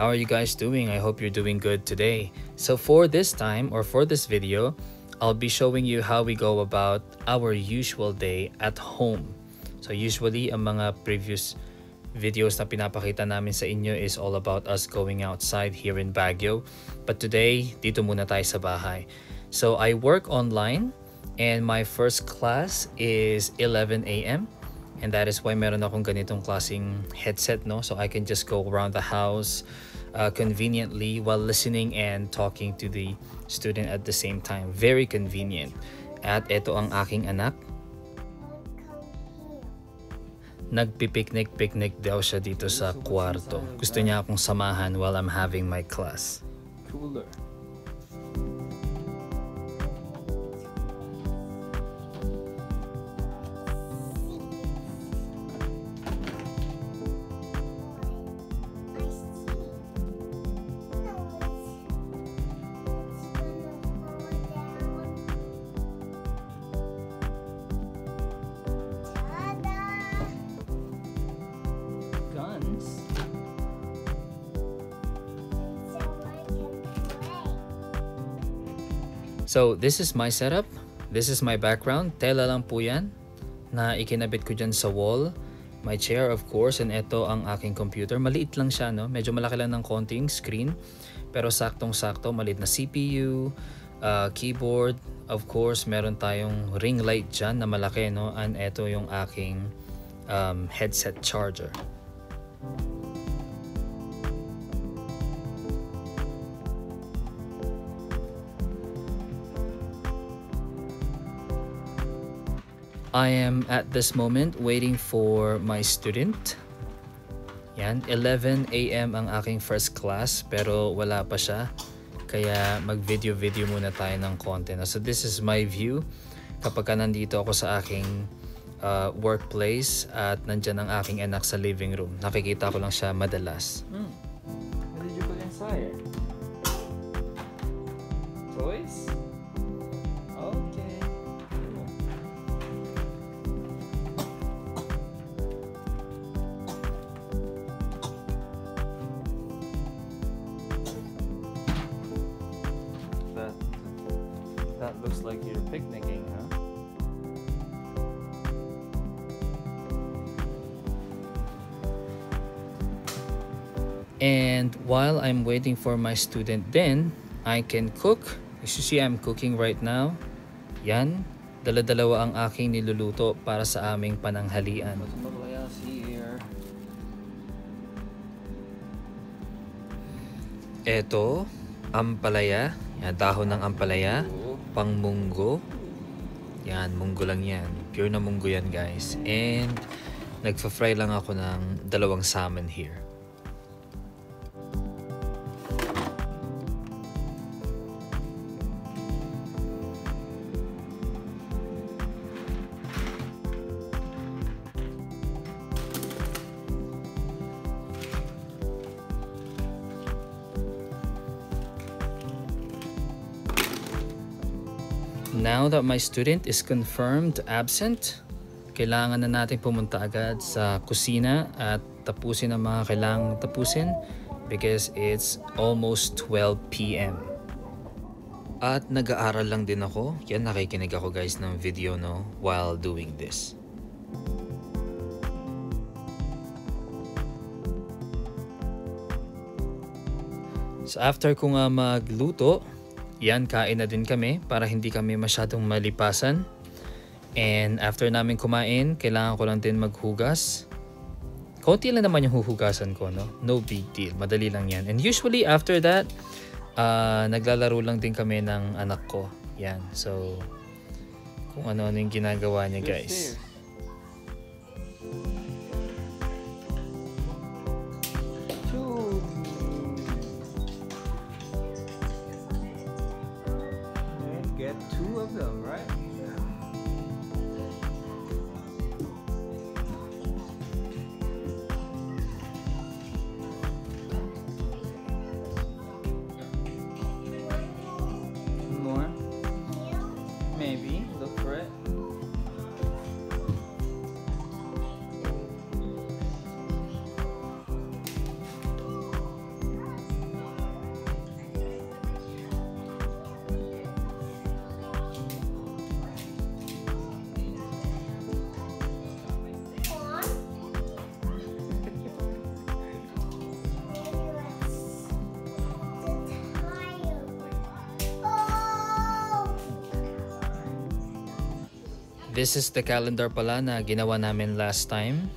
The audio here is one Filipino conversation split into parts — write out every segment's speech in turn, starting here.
How are you guys doing? I hope you're doing good today. So for this time or for this video, I'll be showing you how we go about our usual day at home. So usually ang mga previous videos na pinapakita namin sa inyo is all about us going outside here in Baguio. But today, dito muna tayo sa bahay. So I work online and my first class is 11 a.m. And that is why meron akong ganitong klaseng headset, no? So I can just go around the house conveniently while listening and talking to the student at the same time. Very convenient. At ito ang aking anak. Nagpipiknik-piknik daw siya dito sa kwarto. Gusto niya akong samahan while I'm having my class. Cooler. So this is my setup. This is my background. Tela lang po yan na ikinabit ko dyan sa wall. My chair of course, and ito ang aking computer. Maliit lang siya, no? Medyo malaki lang ng konting screen. Pero saktong-sakto, maliit na CPU, keyboard. Of course, meron tayong ring light dyan na malaki, no? And ito yung aking headset charger. I am at this moment waiting for my student. Yan, 11 a.m. ang aking first class pero wala pa siya. Kaya mag-video muna tayo ng konti. So this is my view kapag nandito ako sa aking workplace at nandyan ang aking anak sa living room. Nakikita ko lang siya madalas. What did you put inside? Toys? Okay. That looks like you're picnicking, huh? And while I'm waiting for my student then, I can cook. As you see, I'm cooking right now. Yan, dala-dalawa ang aking niluluto para sa aming pananghalian. What else here? Ito, ampalaya. Yan, dahon ng ampalaya. Pang munggo. Yan, munggo lang yan. Pure na munggo yan, guys. And nagfa-fry lang ako ng dalawang salmon here. Now that my student is confirmed absent, kailangan na natin pumunta agad sa kusina at tapusin ang mga kailangang tapusin because it's almost 12 p.m. At nag-aaral lang din ako. Yan, nakikinig ako guys ng video, no, while doing this. So after ko nga magluto, yan, kain na din kami para hindi kami masyadong malipasan. And after namin kumain, kailangan ko lang din maghugas. Konti lang naman yung huhugasan ko, no? No big deal. Madali lang yan. And usually after that, naglalaro lang din kami ng anak ko. Yan. So, kung ano-ano yung ginagawa niya, guys. Get two of them, right? More? Maybe. Look for it. This is the calendar pala na ginawa namin last time.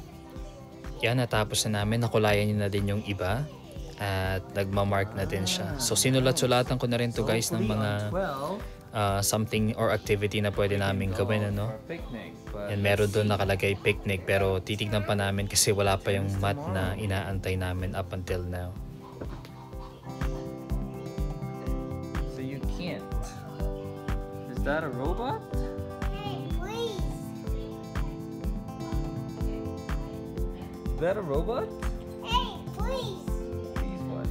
Yan, natapos na namin. Nakulayan nyo na din yung iba. At nagmamark na din siya. So sinulat-sulatan ko na rin to guys ng mga something or activity na pwede namin gawin. Ano? And meron doon nakalagay picnic. Pero titignan pa namin kasi wala pa yung mat na inaantay namin up until now. So you can't. Is that a robot? Is that a robot? Hey, please! Please what?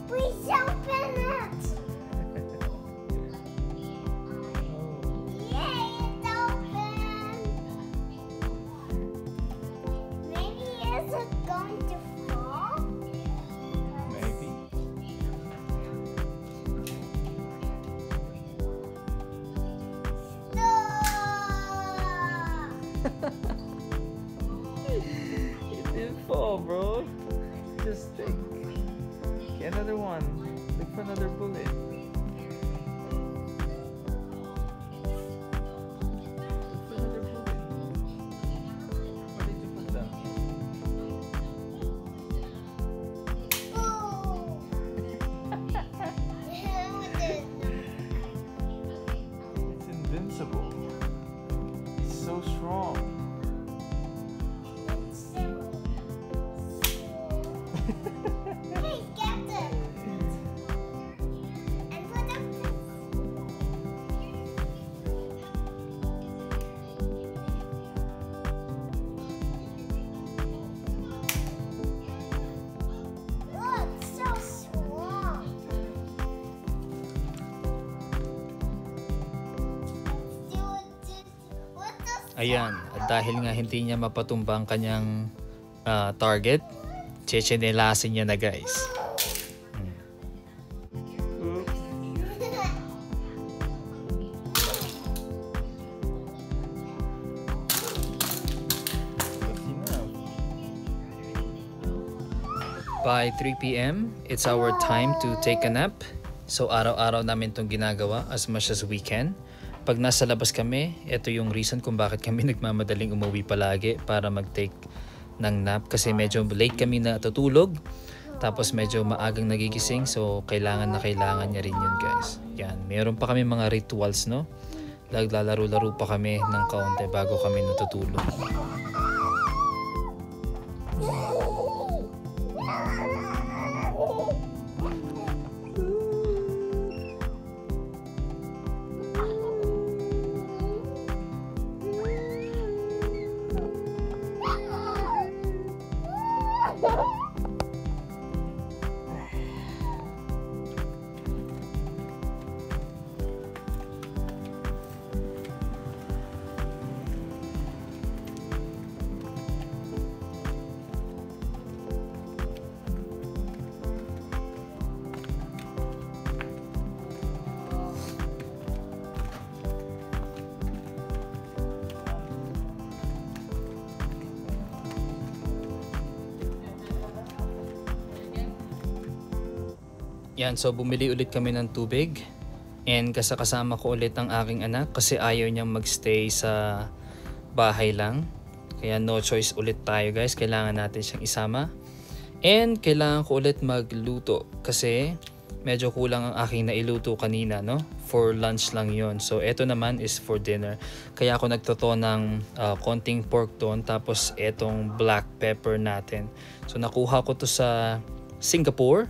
Please open it! Yay, it's open! Maybe is it going to fall? Maybe. Stop! It didn't fall, bro. Just think. Get another one. Look for another bullet. Look for another bullet. Where did you put them? Oh! It's invincible. It's so strong. Please get it! And put up this. Look, so strong. Let's do it. What does Ayan, at dahil nga hindi niya mapatumbang kanyang target, chechenelasin niya na guys. Oops. That's enough. By 3 p.m., it's our time to take a nap. So araw-araw namin itong ginagawa as much as we can. Pag nasa labas kami, ito yung reason kung bakit kami nagmamadaling umuwi palagi para mag-take ng nap. Kasi medyo late kami natutulog. Tapos medyo maagang nagigising. So kailangan niya rin yun guys. Yan, meron pa kami mga rituals, no? Naglalaro-laro pa kami ng kaunti bago kami natutulog. Yan, so bumili ulit kami ng tubig and kasama ko ulit ang aking anak kasi ayaw niyang magstay sa bahay lang. Kaya no choice ulit tayo guys, kailangan natin siyang isama. And kailangan ko ulit magluto kasi medyo kulang ang aking nailuto kanina, no? For lunch lang yon. So eto naman is for dinner. Kaya ako nagtoto ng konting pork doon tapos etong black pepper natin. So nakuha ko to sa Singapore.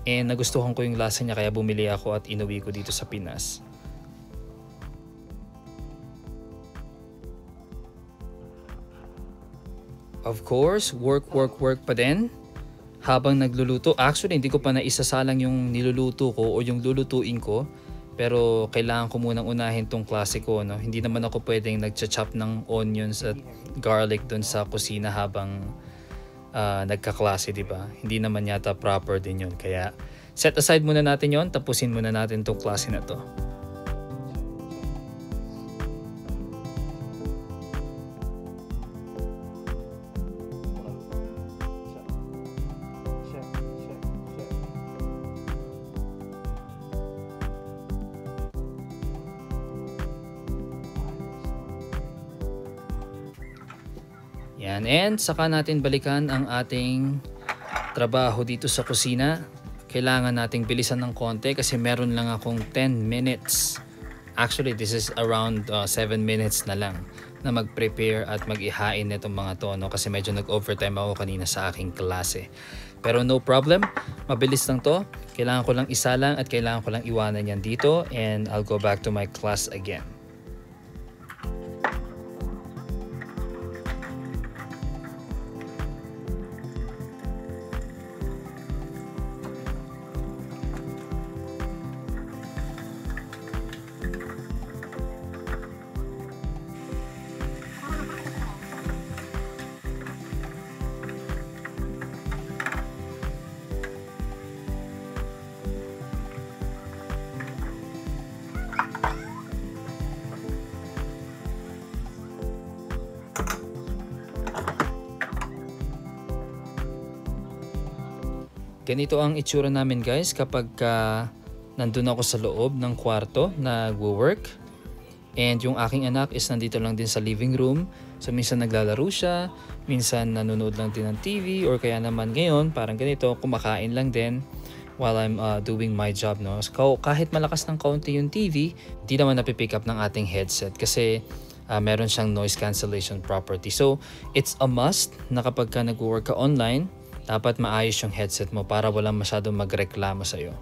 And nagustuhan ko yung lasa niya kaya bumili ako at inuwi ko dito sa Pinas. Of course, work pa din. Habang nagluluto, actually hindi ko pa naisasalang yung niluluto ko o yung lulutuin ko. Pero kailangan ko munang unahin tong klase ko, no? Hindi naman ako pwedeng nagcha-chop ng onions at garlic doon sa kusina habang nagkaklase, di ba? Hindi naman yata proper din yun. Kaya set aside muna natin yon, tapusin muna natin tong klase na to. Yan. And saka natin balikan ang ating trabaho dito sa kusina. Kailangan nating bilisan ng konti kasi meron lang akong 10 minutes. Actually, this is around 7 minutes na lang na mag-prepare at mag-ihain nitong mga to, no? Kasi medyo nag-overtime ako kanina sa aking klase. Pero no problem, mabilis lang to. Kailangan ko lang isalang at kailangan ko lang iwanan yan dito and I'll go back to my class again. Ganito ang itsura namin guys kapag nandun ako sa loob ng kwarto nagwo-work. And yung aking anak is nandito lang din sa living room. So minsan naglalaro siya, minsan nanonood lang din ng TV, or kaya naman ngayon parang ganito, kumakain lang din while I'm doing my job, no? So, kahit malakas ng kaunti yung TV, di naman napipick up ng ating headset kasi meron siyang noise cancellation property. So it's a must na kapag ka nagwo-work ka online, dapat maayos yung headset mo para walang masyadong magreklamo sa'yo.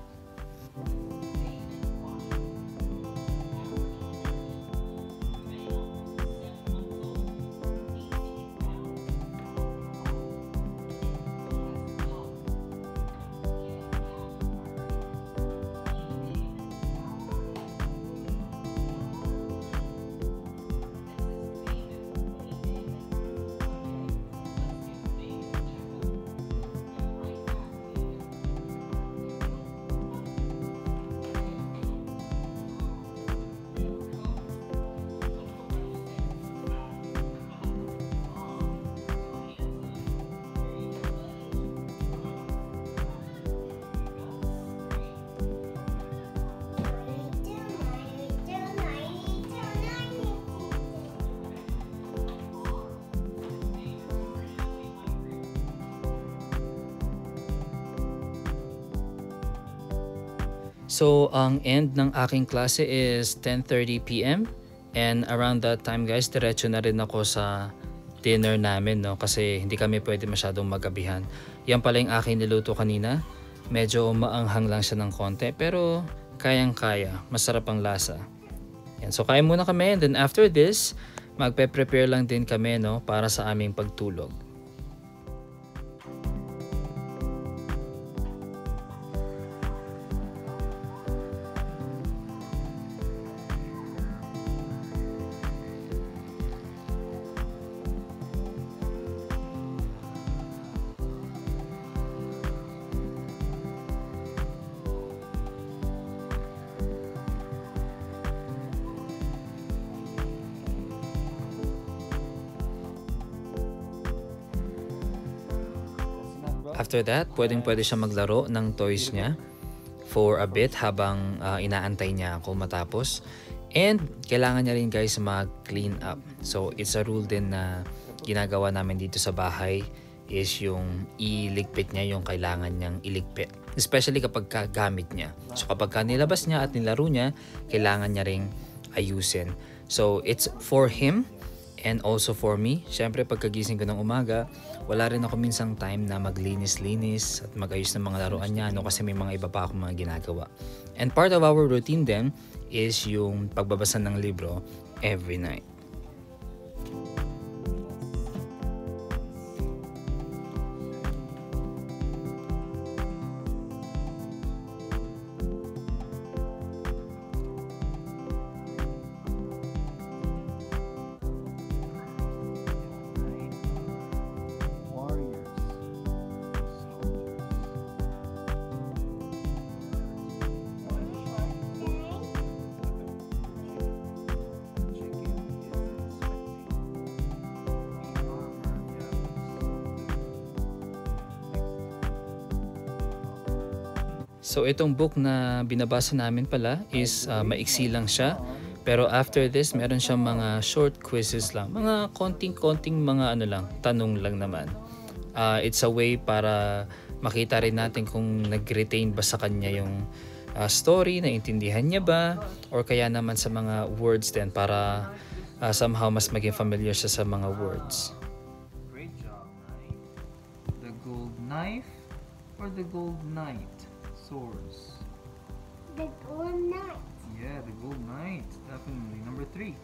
So, ang end ng aking klase is 10:30 PM. And around that time guys, diretso na rin ako sa dinner namin, no? Kasi hindi kami pwede masyadong magabihan. Yan pala yung aking niluto kanina. Medyo maanghang lang siya ng konti, pero kayang-kaya. Masarap ang lasa. Yan. So, kain muna kami. And then after this, magpe-prepare lang din kami, no? Para sa aming pagtulog. After that, pwede siya maglaro ng toys niya for a bit habang inaantay niya ako matapos. And kailangan niya rin guys mag-clean up. So it's a rule din na ginagawa namin dito sa bahay is yung iligpit niya yung kailangan niyang iligpit. Especially kapag gamit niya. So kapag nilabas niya at nilaro niya, kailangan niya ring ayusin. So it's for him and also for me. Siyempre pagkagising ko ng umaga, wala rin ako minsang time na maglinis-linis at mag-ayos ng mga laruan niya, no? Kasi may mga iba pa akong mga ginagawa. And part of our routine then is yung pagbabasa ng libro every night. So itong book na binabasa namin pala is maiksi lang siya. Pero after this, meron siyang mga short quizzes lang. Mga konting-konting mga ano lang, tanong lang naman. It's a way para makita rin natin kung nag-retain ba sa kanya yung story, naintindihan niya ba, or kaya naman sa mga words din para somehow mas maging familiar siya sa mga words. Great job, Knight. The gold knife or the gold knight? Swords. The gold knight. Yeah, the gold knight. Definitely. Number 3.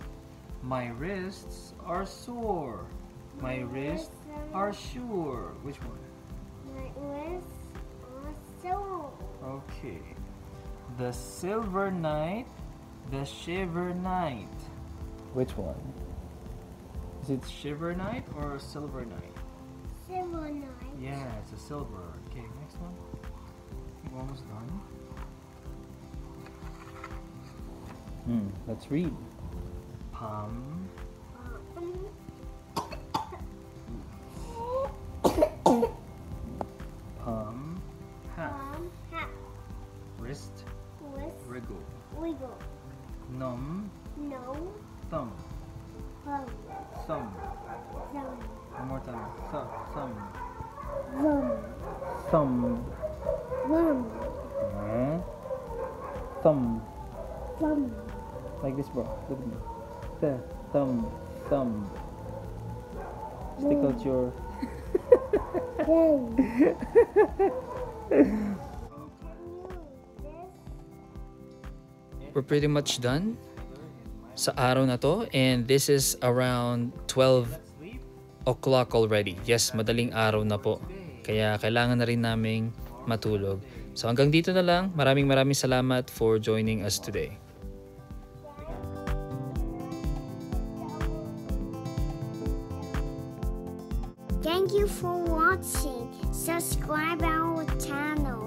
My wrists are sore. My wrists are sure. Which one? My wrists are sore. Okay. The silver knight, the shiver knight. Which one? Is it shiver knight or silver knight? Silver knight. Yeah, it's a silver. Okay, next one. I think we're almost done. Let's read. Palm. Palm. Half. Half. Wrist. Wrist. Wriggle. Wiggle. Numb. No. Thumb. Thumb. Thumb. Thumb. One more time. Thumb. Thumb. Thumb. Thumb. Thumb. Thumb. Like this, bro. Look at me. There. Thumb. Stick out your. Thumb. We're pretty much done sa araw na to, and this is around 12 o'clock already. Yes, madaling araw na po. Kaya kailangan na rin naming matulog. So hanggang dito na lang. Maraming salamat for joining us today. Thank you for watching. Subscribe our channel.